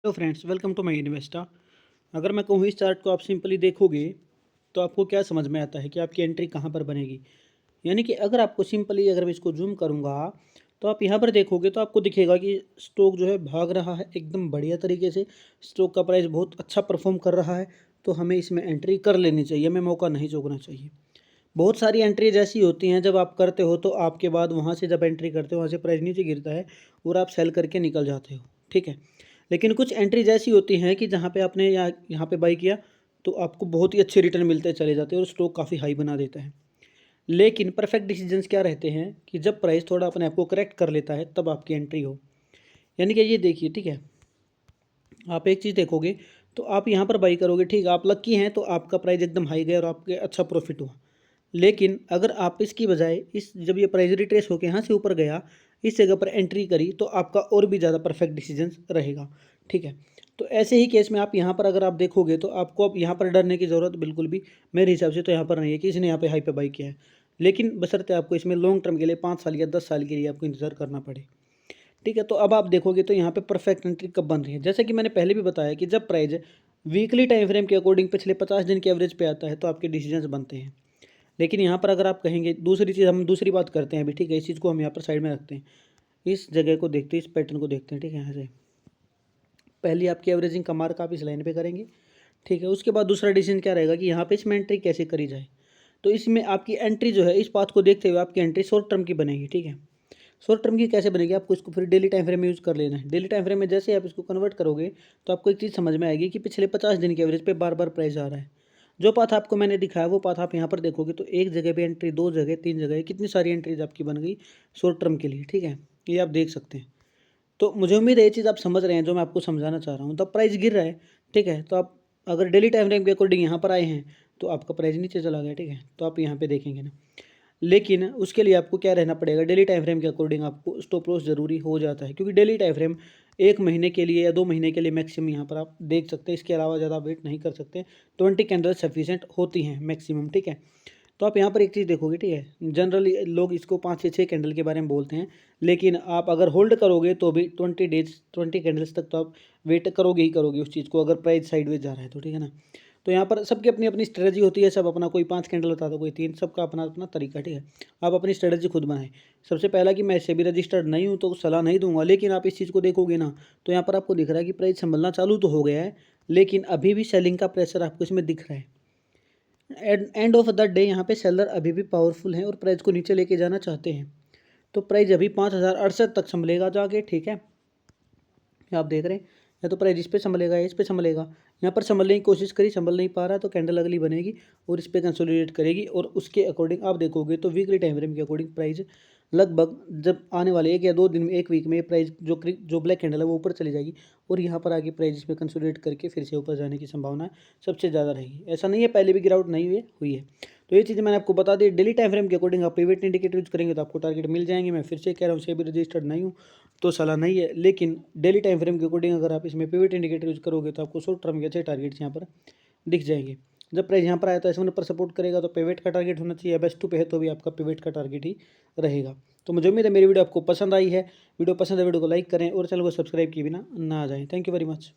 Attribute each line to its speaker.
Speaker 1: Hello friends, welcome to my Investa. अगर मैं कहूँ इस चार्ट को आप सिंपली देखोगे तो आपको क्या समझ में आता है कि आपकी एंट्री कहाँ पर बनेगी। यानी कि अगर आपको सिंपली अगर मैं इसको जूम करूँगा तो आप यहाँ पर देखोगे तो आपको दिखेगा कि स्टॉक जो है भाग रहा है एकदम बढ़िया तरीके से। स्टॉक का प्राइस बहुत अच्छा परफॉर्म कर रहा है, तो हमें इसमें एंट्री कर लेनी चाहिए, हमें मौका नहीं चूकना चाहिए। बहुत सारी एंट्रीज ऐसी होती हैं जब आप करते हो तो आपके बाद वहाँ से जब एंट्री करते हो वहाँ से प्राइस नीचे गिरता है और आप सेल करके निकल जाते हो, ठीक है। लेकिन कुछ एंट्रीज ऐसी होती हैं कि जहाँ पे आपने यहाँ पे बाई किया तो आपको बहुत ही अच्छे रिटर्न मिलते चले जाते हैं और स्टॉक काफ़ी हाई बना देता है। लेकिन परफेक्ट डिसीजंस क्या रहते हैं कि जब प्राइस थोड़ा अपने आप को करेक्ट कर लेता है तब आपकी एंट्री हो। यानी कि ये देखिए, ठीक है, आप एक चीज़ देखोगे तो आप यहाँ पर बाई करोगे, ठीक है, आप लक्की हैं तो आपका प्राइस एकदम हाई गया और आपके अच्छा प्रॉफिट हुआ। लेकिन अगर आप इसकी बजाय इस जब ये प्राइस रिट्रेस होकर यहाँ से ऊपर गया, इस जगह पर एंट्री करी तो आपका और भी ज़्यादा परफेक्ट डिसीजन रहेगा, ठीक है। तो ऐसे ही केस में आप यहाँ पर अगर आप देखोगे तो आपको अब यहाँ पर डरने की ज़रूरत बिल्कुल भी मेरे हिसाब से तो यहाँ पर नहीं है कि इसने यहाँ पे हाई पे बाई किया है। लेकिन बशर्ते आपको इसमें लॉन्ग टर्म के लिए 5 साल या 10 साल के लिए आपको इंतज़ार करना पड़े, ठीक है। तो अब आप देखोगे तो यहाँ पे परफेक्ट एंट्री कब बन रही है, जैसे कि मैंने पहले भी बताया कि जब प्राइस वीकली टाइम फ्रेम के अकॉर्डिंग पिछले 50 दिन के एवरेज पे आता है तो आपके डिसीजंस बनते हैं। लेकिन यहाँ पर अगर आप कहेंगे दूसरी चीज़, हम दूसरी बात करते हैं अभी, ठीक है, इस चीज़ को हम यहाँ पर साइड में रखते हैं। इस जगह को देखते हैं, इस पैटर्न को देखते हैं, ठीक है। यहाँ से पहली आपकी एवरेजिंग का मार्क आप इस लाइन पे करेंगे, ठीक है। उसके बाद दूसरा डिसीजन क्या रहेगा कि यहाँ पे इसमें एंट्री कैसे करी जाए। तो इसमें आपकी एंट्री जो है इस बात को देखते हुए आपकी एंट्री शॉर्ट टर्म की बनेगी, ठीक है। शॉर्ट टर्म की कैसे बनेगी, आपको इसको फिर डेली टाइम फ्रेम में यूज़ कर लेना है। डेली टाइम फ्रेम में जैसे आप इसको कन्वर्ट करोगे तो आपको एक चीज़ समझ में आएगी कि पिछले 50 दिन के एवरेज पे बार बार प्राइस आ रहा है। जो पाथ आपको मैंने दिखाया वो पाथ आप यहाँ पर देखोगे तो एक जगह पे एंट्री, 2 जगह, 3 जगह, कितनी सारी एंट्रीज आपकी बन गई शॉर्ट टर्म के लिए, ठीक है। ये आप देख सकते हैं। तो मुझे उम्मीद है ये चीज़ आप समझ रहे हैं जो मैं आपको समझाना चाह रहा हूँ। तब प्राइस गिर रहा है, ठीक है, तो आप अगर डेली टाइम फ्रेम के अकॉर्डिंग यहाँ पर आए हैं तो आपका प्राइस नीचे चला गया, ठीक है, तो आप यहाँ पे देखेंगे ना। लेकिन उसके लिए आपको क्या रहना पड़ेगा, डेली टाइम फ्रेम के अकॉर्डिंग आपको स्टॉप लॉस जरूरी हो जाता है, क्योंकि डेली टाइम फ्रेम 1 महीने के लिए या 2 महीने के लिए मैक्सिमम यहाँ पर आप देख सकते हैं। इसके अलावा ज़्यादा वेट नहीं कर सकते। 20 कैंडल सफिशिएंट होती हैं मैक्सिमम, ठीक है। तो आप यहाँ पर एक चीज़ देखोगे, ठीक है, जनरली लोग इसको 5 से 6 कैंडल के बारे में बोलते हैं, लेकिन आप अगर होल्ड करोगे तो भी 20 डेज 20 कैंडल्स तक तो आप वेट करोगे ही करोगे उस चीज़ को, अगर प्राइस साइडवेज जा रहा है तो, ठीक है ना। तो यहाँ पर सबकी अपनी अपनी स्ट्रेटजी होती है, सब अपना, कोई 5 कैंडल बताता है, कोई 3, सबका अपना अपना तरीका, ठीक है। आप अपनी स्ट्रेटजी खुद बनाएं। सबसे पहला कि मैं सेबी रजिस्टर्ड नहीं हूँ तो सलाह नहीं दूंगा, लेकिन आप इस चीज़ को देखोगे ना तो यहाँ पर आपको दिख रहा है कि प्राइस संभलना चालू तो हो गया है, लेकिन अभी भी सेलिंग का प्रेशर आपको इसमें दिख रहा है। एंड ऑफ द डे यहाँ पे सेलर अभी भी पावरफुल हैं और प्राइस को नीचे लेके जाना चाहते हैं। तो प्राइस अभी 5068 तक संभलेगा जाके, ठीक है। आप देख रहे हैं या तो प्राइस इस पे संभलेगा या इस पे संभलेगा। यहाँ पर संभलने की कोशिश करी, संभल नहीं पा रहा, तो कैंडल अगली बनेगी और इस पे कंसोलिडेट करेगी और उसके अकॉर्डिंग आप देखोगे तो वीकली टाइम फ्रेम के अकॉर्डिंग प्राइस लगभग जब आने वाले 1 या 2 दिन में, 1 वीक में प्राइस जो ब्लैक कैंडल है वो ऊपर चली जाएगी और यहाँ पर आगे प्राइस इसमें कंसोलिडेट करके फिर से ऊपर जाने की संभावना सबसे ज़्यादा रहेगी। ऐसा नहीं है पहले भी गिरावट नहीं हुई है। तो ये चीज़ मैंने आपको बता दी। डेली टाइम फ्रेम के अकॉर्डिंग आप पिवट इंडिकेटर यूज करेंगे तो आपको टारगेट मिल जाएंगे। मैं फिर से कह रहा हूँ, सेबी रजिस्टर्ड नहीं हूँ तो सलाह नहीं है, लेकिन डेली टाइम फ्रेम के अकॉर्डिंग अगर आप इसमें पिवट इंडिकेटर यूज करोगे तो आपको शॉर्ट टर्म के अच्छे टारगेट्स यहाँ पर दिख जाएंगे। जब प्राइस यहाँ पर आया तो S1 पर सपोर्ट करेगा तो पिवट का टारगेट होना चाहिए, बेस्ट पे है तो भी आपका पिवट का टारगेट ही रहेगा। तो मुझे उम्मीद है मेरी वीडियो आपको पसंद आई है। वीडियो पसंद है वीडियो को लाइक करें और चैनल को सब्सक्राइब किए बिना ना आ जाएं। Thank you very much.